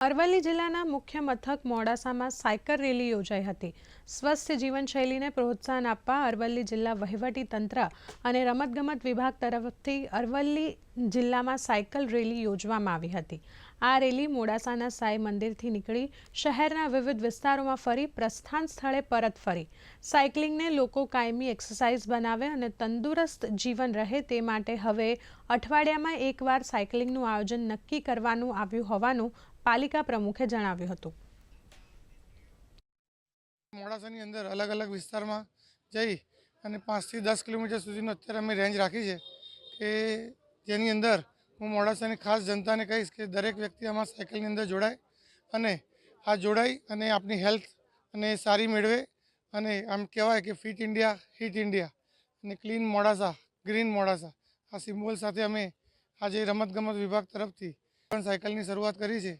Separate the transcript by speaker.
Speaker 1: અરવલ્લી જિલ્લાના મુખ્ય મથક મોડાસામાં સાયકલ રેલી યોજાઈ હતી। સ્વસ્થ જીવનશૈલીને પ્રોત્સાહન આપવા અરવલ્લી જિલ્લા વહીવટી તંત્ર અને રમતગમત વિભાગ તરફથી અરવલ્લી જિલ્લામાં સાયકલ રેલી યોજવામાં આવી હતી। આ રેલી મોડાસાના સાઈ મંદિરથી નીકળી શહેરના વિવિધ વિસ્તારોમાં ફરી પ્રસ્થાન સ્થળે પરત ફરી। સાયકલિંગને લોકો કાયમી એક્સરસાઇઝ બનાવે અને તંદુરસ્ત જીવન રહે તે માટે હવે અઠવાડિયામાં એકવાર સાયકલિંગનું આયોજન નક્કી કરવાનું આવ્યું હોવાનું પાલિકા પ્રમુખે જણાવ્યું હતું।
Speaker 2: મોડાસાની અંદર અલગ અલગ વિસ્તારમાં જઈ અને 5 થી 10 કિલોમીટર સુધીનો અત્યારે અમે રેન્જ રાખી છે કે જેની અંદર હું મોડાસાની ખાસ જનતાને કહીશ કે દરેક વ્યક્તિ આમાં સાયકલની અંદર જોડાય અને આ જોડાઈ અને આપણી હેલ્થ અને સારી મેળવે અને આમ કહેવાય કે ફિટ ઇન્ડિયા હિટ ઇન્ડિયા અને ક્લીન મોડાસા ગ્રીન મોડાસા આ સિમ્બોલ સાથે અમે આજે રમતગમત વિભાગ તરફથી પણ સાયકલની શરૂઆત કરી છે।